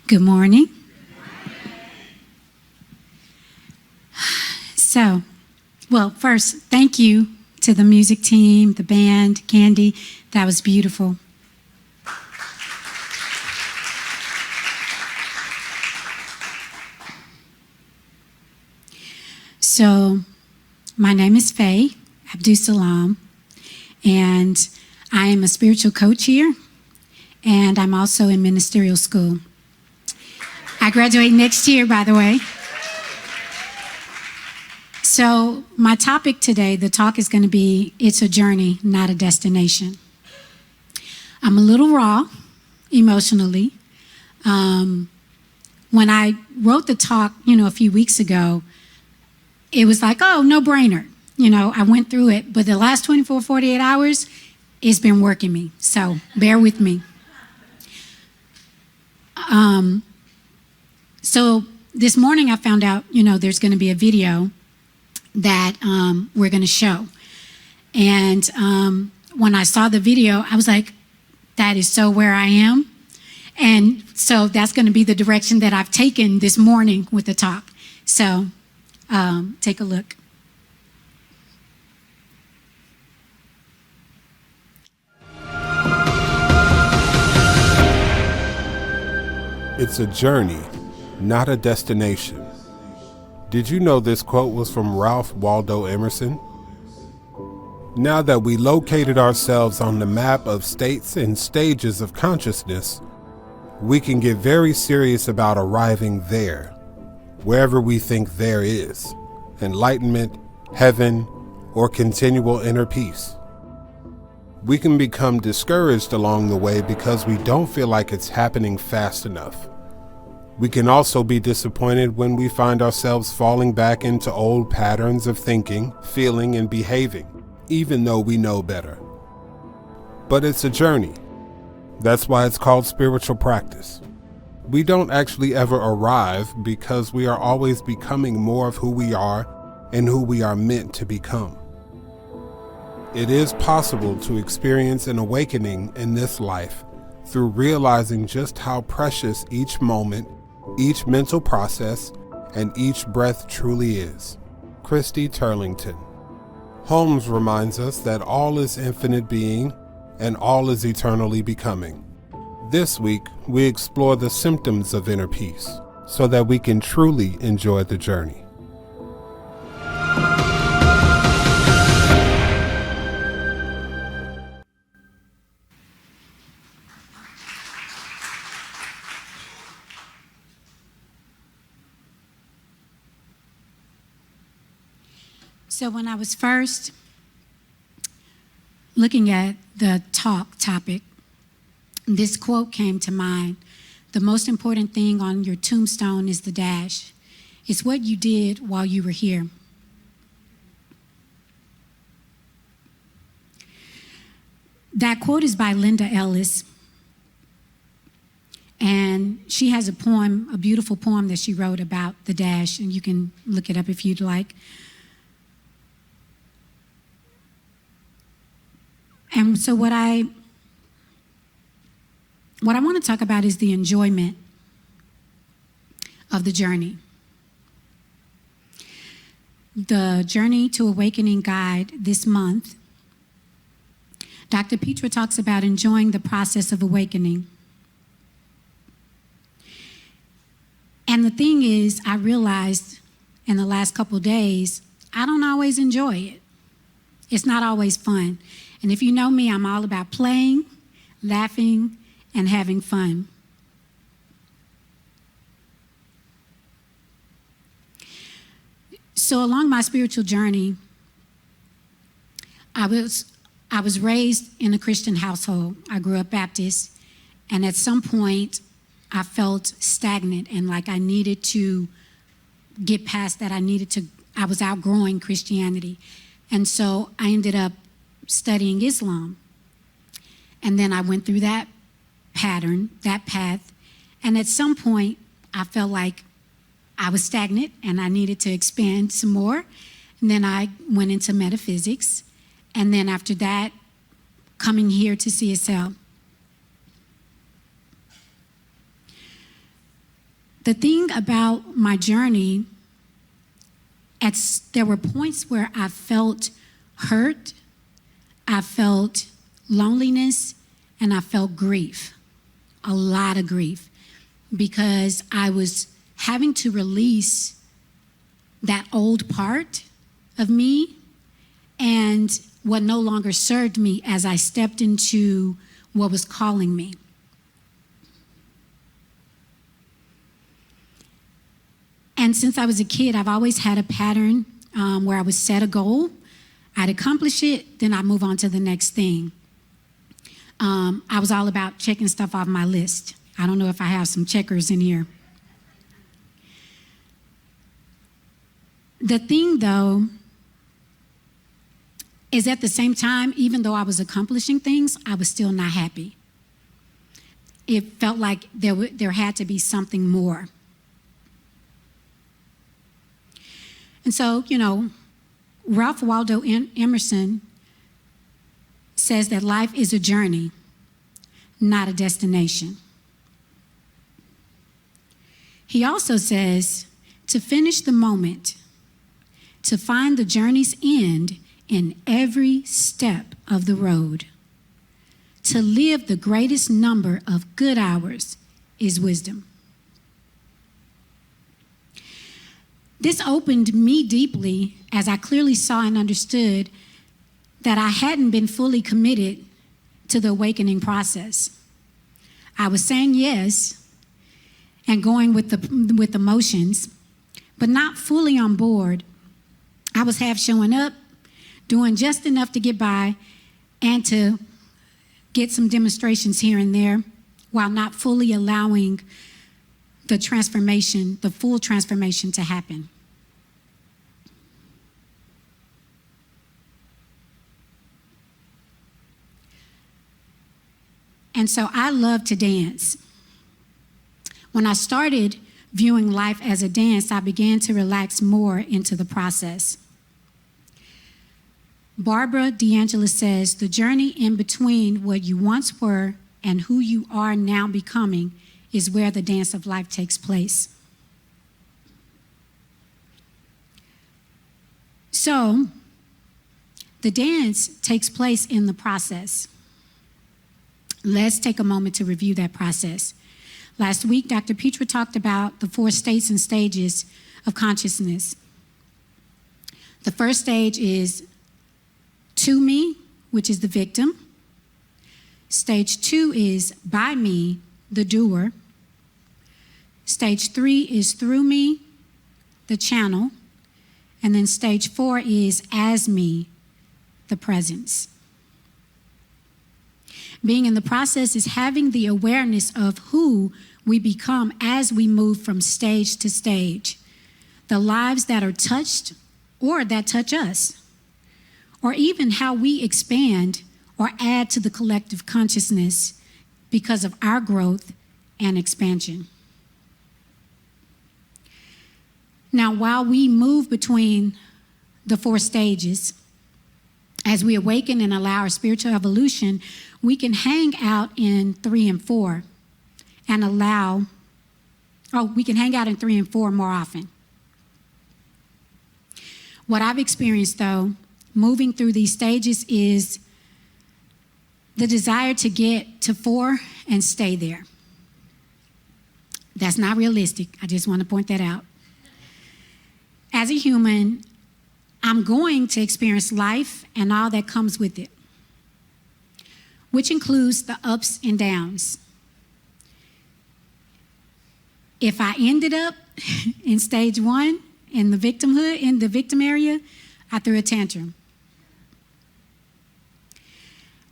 Good morning. First, thank you to the music team, the band, Candy. That was beautiful. So, my name is Faye Abdus-Salaam, and I am a spiritual coach here, and I'm also in ministerial school. I graduate next year, by the way. So my topic today, the talk is going to be, it's a journey, not a destination. I'm a little raw emotionally. When I wrote the talk, a few weeks ago, it was like, oh, no brainer. I went through it, but the last 24, 48 hours, it's been working me. So bear with me. So this morning I found out, there's going to be a video that we're going to show. And when I saw the video, I was like, that is so where I am. And so that's going to be the direction that I've taken this morning with the talk. So take a look. It's a journey, not a destination. Did you know this quote was from Ralph Waldo Emerson? Now that we located ourselves on the map of states and stages of consciousness, we can get very serious about arriving there, wherever we think there is, enlightenment, heaven, or continual inner peace. We can become discouraged along the way because we don't feel like it's happening fast enough. We can also be disappointed when we find ourselves falling back into old patterns of thinking, feeling, and behaving, even though we know better. But it's a journey. That's why it's called spiritual practice. We don't actually ever arrive because we are always becoming more of who we are and who we are meant to become. It is possible to experience an awakening in this life through realizing just how precious each moment, each mental process, and each breath truly is. Christy Turlington. Holmes reminds us that all is infinite being and all is eternally becoming. This week, we explore the symptoms of inner peace so that we can truly enjoy the journey. So when I was first looking at the talk topic, this quote came to mind. The most important thing on your tombstone is the dash. It's what you did while you were here. That quote is by Linda Ellis. And she has a poem, a beautiful poem that she wrote about the dash, and you can look it up if you'd like. And so what I want to talk about is the enjoyment of the journey. The Journey to Awakening Guide this month, Dr. Petra talks about enjoying the process of awakening. And the thing is, I realized in the last couple days, I don't always enjoy it. It's not always fun. And if you know me, I'm all about playing, laughing, and having fun. So along my spiritual journey, I was raised in a Christian household. I grew up Baptist, and at some point, I felt stagnant and like I needed to get past that. I was outgrowing Christianity. And so I ended up studying Islam. And then I went through that path. And at some point, I felt like I was stagnant and I needed to expand some more. And then I went into metaphysics. And then after that, coming here to CSL. The thing about my journey, there were points where I felt hurt, I felt loneliness, and I felt grief, a lot of grief, because I was having to release that old part of me and what no longer served me as I stepped into what was calling me. And since I was a kid, I've always had a pattern where I would set a goal, I'd accomplish it, then I'd move on to the next thing. I was all about checking stuff off my list. I don't know if I have some checkers in here. The thing, though, is at the same time, even though I was accomplishing things, I was still not happy. It felt like there had to be something more. And so, Ralph Waldo Emerson says that life is a journey, not a destination. He also says to finish the moment, to find the journey's end in every step of the road. To live the greatest number of good hours is wisdom. This opened me deeply as I clearly saw and understood that I hadn't been fully committed to the awakening process. I was saying yes and going with the motions, but not fully on board. I was half showing up, doing just enough to get by and to get some demonstrations here and there, while not fully allowing the transformation, the full transformation, to happen. And so I love to dance. When I started viewing life as a dance, I began to relax more into the process. Barbara DeAngelo says, the journey in between what you once were and who you are now becoming is where the dance of life takes place. So, the dance takes place in the process. Let's take a moment to review that process. Last week, Dr. Petra talked about the 4 states and stages of consciousness. The first stage is to me, which is the victim. Stage 2 is by me, the doer. Stage 3 is through me, the channel. And then stage 4 is as me, the presence. Being in the process is having the awareness of who we become as we move from stage to stage. The lives that are touched or that touch us, or even how we expand or add to the collective consciousness because of our growth and expansion. Now, while we move between the 4 stages, as we awaken and allow our spiritual evolution, we can hang out in 3 and 4 and we can hang out in 3 and 4 more often. What I've experienced, though, moving through these stages is the desire to get to 4 and stay there. That's not realistic. I just want to point that out. As a human, I'm going to experience life and all that comes with it, which includes the ups and downs. If I ended up in stage 1, in the victimhood, in the victim area, I threw a tantrum.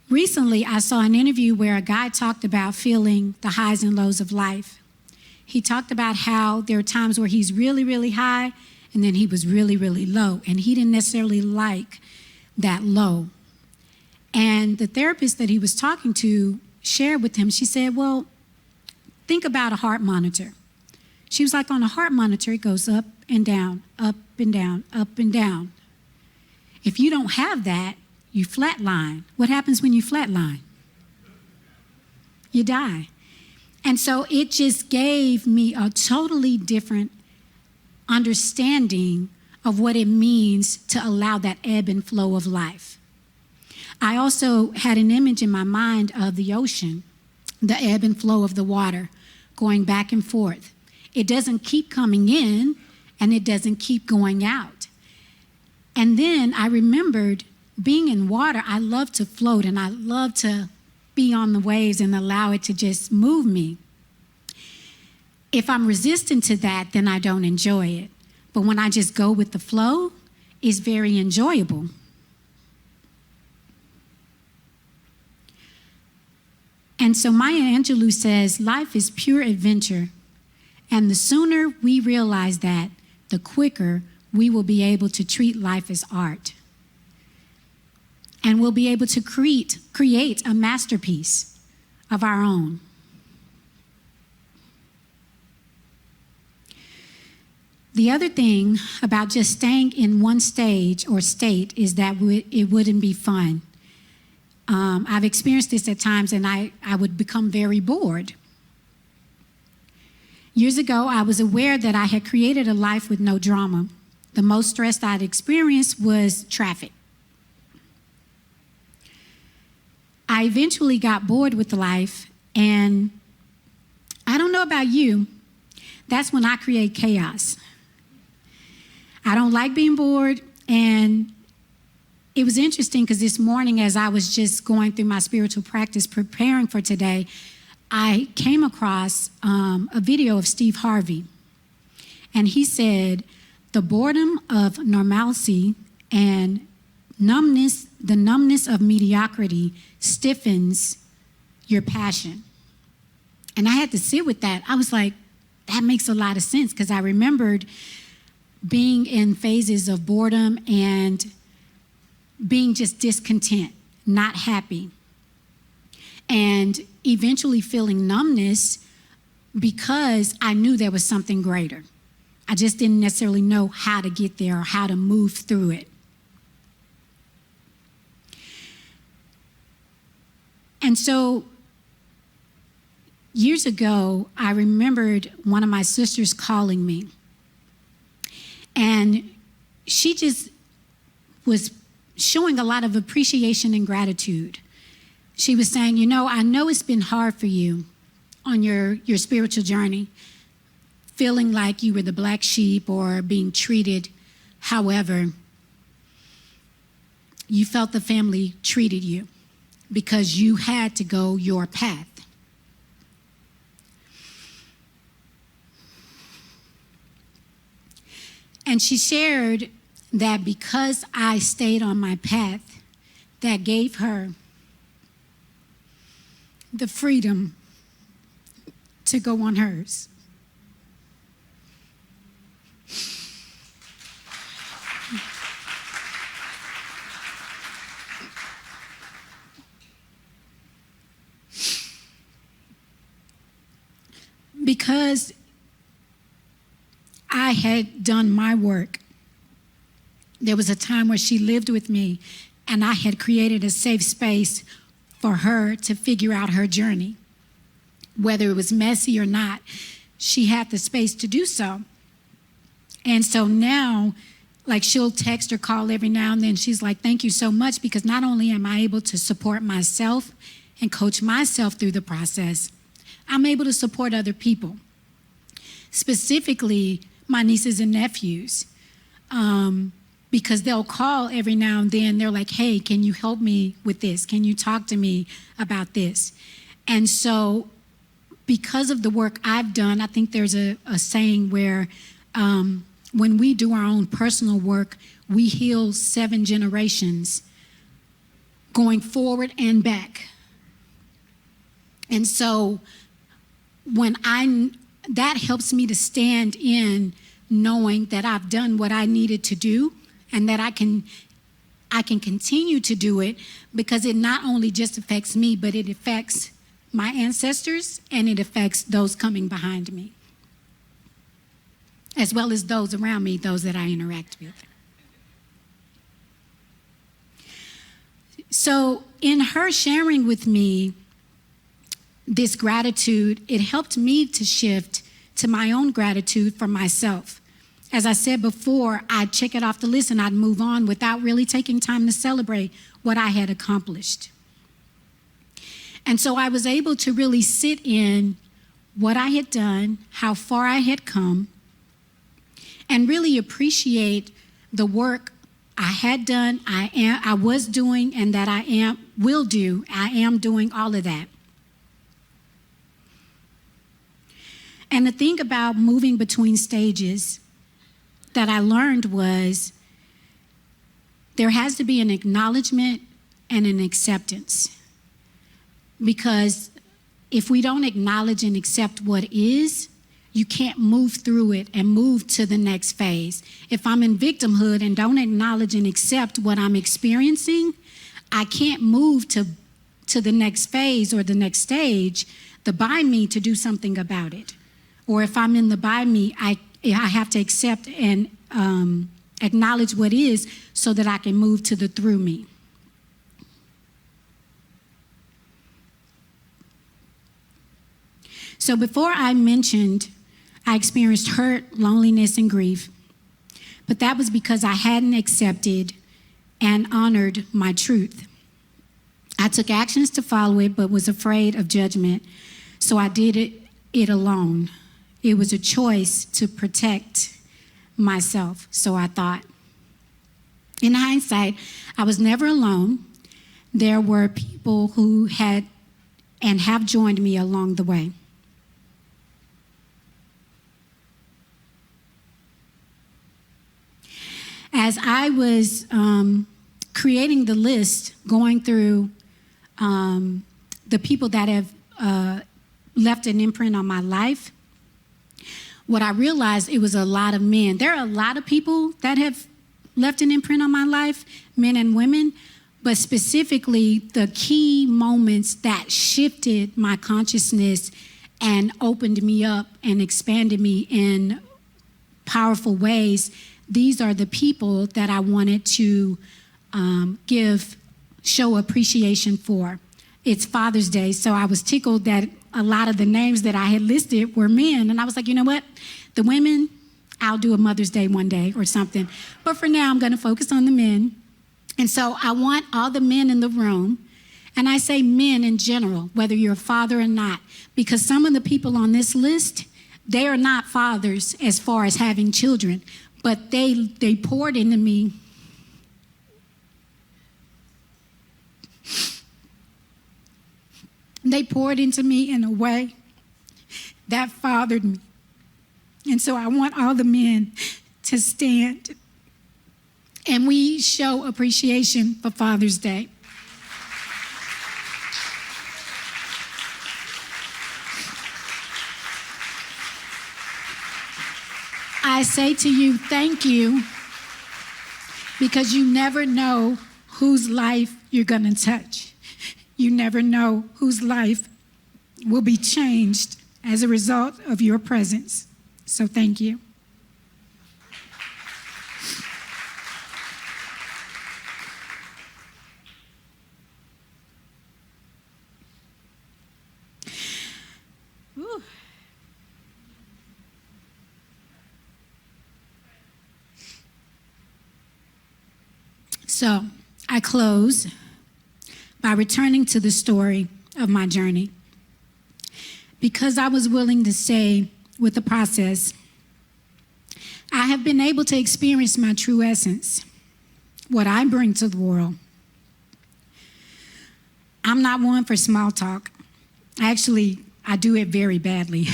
Recently, I saw an interview where a guy talked about feeling the highs and lows of life. He talked about how there are times where he's really, really high, and then he was really, really low, and he didn't necessarily like that low. And the therapist that he was talking to shared with him, she said, well, think about a heart monitor. She was like, on a heart monitor, it goes up and down, up and down, up and down. If you don't have that, you flatline. What happens when you flatline? You die. And so it just gave me a totally different understanding of what it means to allow that ebb and flow of life. I also had an image in my mind of the ocean, the ebb and flow of the water going back and forth. It doesn't keep coming in and it doesn't keep going out. And then I remembered being in water, I love to float and I love to be on the waves and allow it to just move me. If I'm resistant to that, then I don't enjoy it. But when I just go with the flow, it's very enjoyable. And so Maya Angelou says, life is pure adventure. And the sooner we realize that, the quicker we will be able to treat life as art. And we'll be able to create a masterpiece of our own. The other thing about just staying in one stage or state is that it wouldn't be fun. I've experienced this at times and I would become very bored. Years ago, I was aware that I had created a life with no drama. The most stress I'd experienced was traffic. I eventually got bored with life, and I don't know about you, that's when I create chaos. I don't like being bored, and it was interesting because this morning as I was just going through my spiritual practice, preparing for today, I came across a video of Steve Harvey, and he said, the boredom of normalcy and the numbness of mediocrity stiffens your passion. And I had to sit with that. I was like, that makes a lot of sense, because I remembered being in phases of boredom and being just discontent, not happy, and eventually feeling numbness because I knew there was something greater. I just didn't necessarily know how to get there or how to move through it. And so years ago, I remembered one of my sisters calling me. And she just was showing a lot of appreciation and gratitude. She was saying, I know it's been hard for you on your spiritual journey, feeling like you were the black sheep or being treated however you felt the family treated you because you had to go your path. And she shared that because I stayed on my path, that gave her the freedom to go on hers. Because I had done my work, there was a time where she lived with me and I had created a safe space for her to figure out her journey. Whether it was messy or not, she had the space to do so. And so now, like, she'll text or call every now and then. She's like, thank you so much, because not only am I able to support myself and coach myself through the process, I'm able to support other people, specifically my nieces and nephews, because they'll call every now and then. They're like, hey, can you help me with this? Can you talk to me about this? And so because of the work I've done, I think there's a saying where when we do our own personal work, we heal 7 generations going forward and back. And so that helps me to stand in knowing that I've done what I needed to do and that I can continue to do it, because it not only just affects me, but it affects my ancestors and it affects those coming behind me, as well as those around me, those that I interact with. So in her sharing with me this gratitude, it helped me to shift to my own gratitude for myself. As I said before, I'd check it off the list and I'd move on without really taking time to celebrate what I had accomplished. And so I was able to really sit in what I had done, how far I had come, and really appreciate the work I had done, I was doing, and that I will do. I am doing all of that. And the thing about moving between stages that I learned was there has to be an acknowledgement and an acceptance. Because if we don't acknowledge and accept what is, you can't move through it and move to the next phase. If I'm in victimhood and don't acknowledge and accept what I'm experiencing, I can't move to the next phase or the next stage, the by me, to do something about it. Or if I'm in the by me, I have to accept and acknowledge what is so that I can move to the through me. So before I mentioned I experienced hurt, loneliness, and grief, but that was because I hadn't accepted and honored my truth. I took actions to follow it, but was afraid of judgment, so I did it alone. It was a choice to protect myself, so I thought. In hindsight, I was never alone. There were people who had and have joined me along the way. As I was creating the list, going through the people that have left an imprint on my life, what I realized, it was a lot of men. There are a lot of people that have left an imprint on my life, men and women, but specifically the key moments that shifted my consciousness and opened me up and expanded me in powerful ways. These are the people that I wanted to show appreciation for. It's Father's Day, so I was tickled that a lot of the names that I had listed were men. And I was like, you know what? The women, I'll do a Mother's Day one day or something. But for now, I'm going to focus on the men. And so I want all the men in the room, and I say men in general, whether you're a father or not, because some of the people on this list, they are not fathers as far as having children, but they poured into me. They poured into me in a way that fathered me. And so I want all the men to stand and we show appreciation for Father's Day. I say to you, thank you, because you never know whose life you're going to touch. You never know whose life will be changed as a result of your presence. So thank you. Ooh. So I close by returning to the story of my journey. Because I was willing to say with the process, I have been able to experience my true essence, what I bring to the world. I'm not one for small talk. Actually, I do it very badly.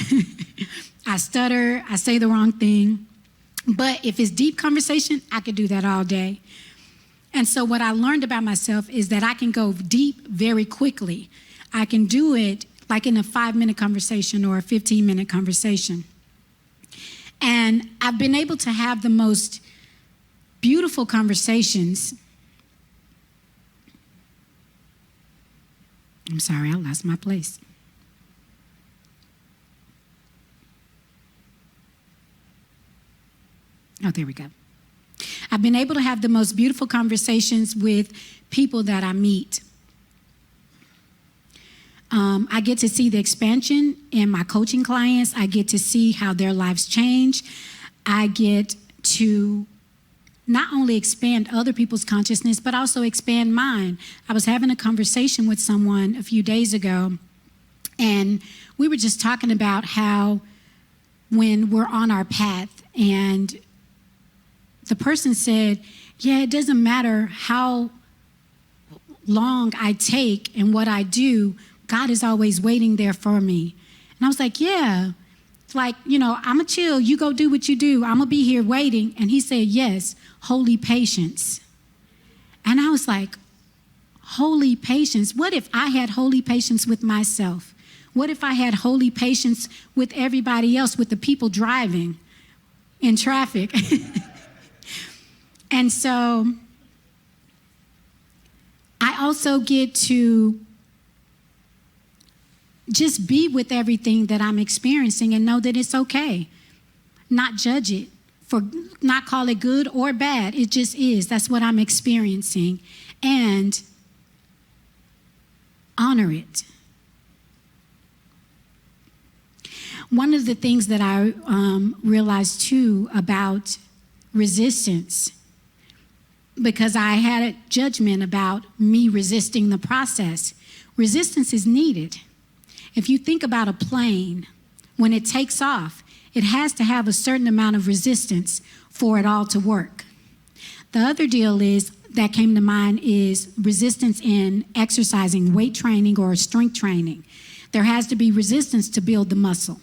I stutter, I say the wrong thing. But if it's deep conversation, I could do that all day. And so what I learned about myself is that I can go deep very quickly. I can do it like in a 5-minute conversation or a 15-minute conversation. And I've been able to have the most beautiful conversations. I'm sorry, I lost my place. Oh, there we go. I've been able to have the most beautiful conversations with people that I meet. I get to see the expansion in my coaching clients. I get to see how their lives change. I get to not only expand other people's consciousness, but also expand mine. I was having a conversation with someone a few days ago, and we were just talking about how when we're on our path, and the person said, yeah, it doesn't matter how long I take and what I do, God is always waiting there for me. And I was like, yeah. It's like, I'm going to chill. You go do what you do. I'm going to be here waiting. And he said, yes, holy patience. And I was like, holy patience? What if I had holy patience with myself? What if I had holy patience with everybody else, with the people driving in traffic? And so I also get to just be with everything that I'm experiencing and know that it's okay. Not judge it, not call it good or bad. It just is. That's what I'm experiencing. And honor it. One of the things that I realized too about resistance, because I had a judgment about me resisting the process. Resistance is needed. If you think about a plane, when it takes off, it has to have a certain amount of resistance for it all to work. The other deal that came to mind is resistance in exercising, weight training or strength training. There has to be resistance to build the muscle.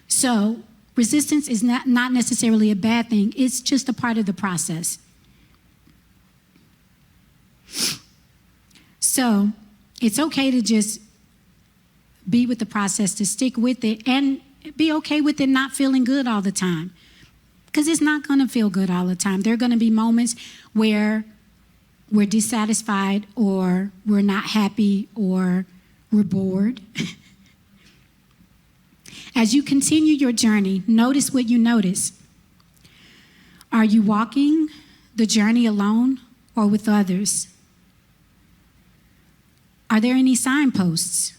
So resistance is not necessarily a bad thing. It's just a part of the process. So it's okay to just be with the process, to stick with it, and be okay with it not feeling good all the time. Because it's not going to feel good all the time. There are going to be moments where we're dissatisfied, or we're not happy, or we're bored. As you continue your journey, notice what you notice. Are you walking the journey alone or with others? Are there any signposts?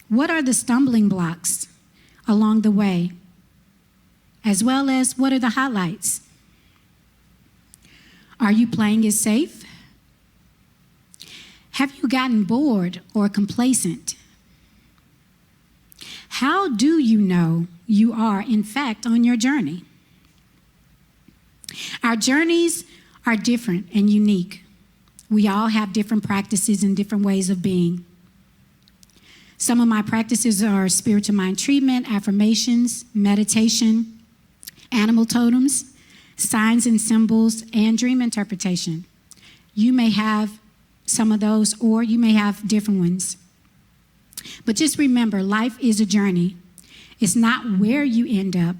What are the stumbling blocks along the way? As well as, what are the highlights? Are you playing it safe? Have you gotten bored or complacent? How do you know you are, in fact, on your journey? Our journeys are different and unique. We all have different practices and different ways of being. Some of my practices are spiritual mind treatment, affirmations, meditation, animal totems, signs and symbols, and dream interpretation. You may have some of those, or you may have different ones. But just remember, life is a journey. It's not where you end up,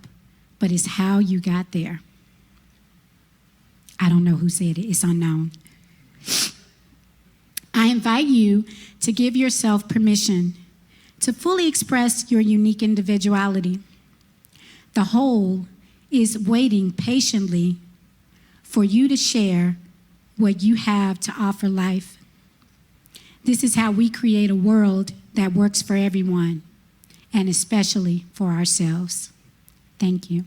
but it's how you got there. I don't know who said it. It's unknown. I invite you to give yourself permission to fully express your unique individuality. The whole is waiting patiently for you to share what you have to offer life. This is how we create a world that works for everyone, and especially for ourselves. Thank you.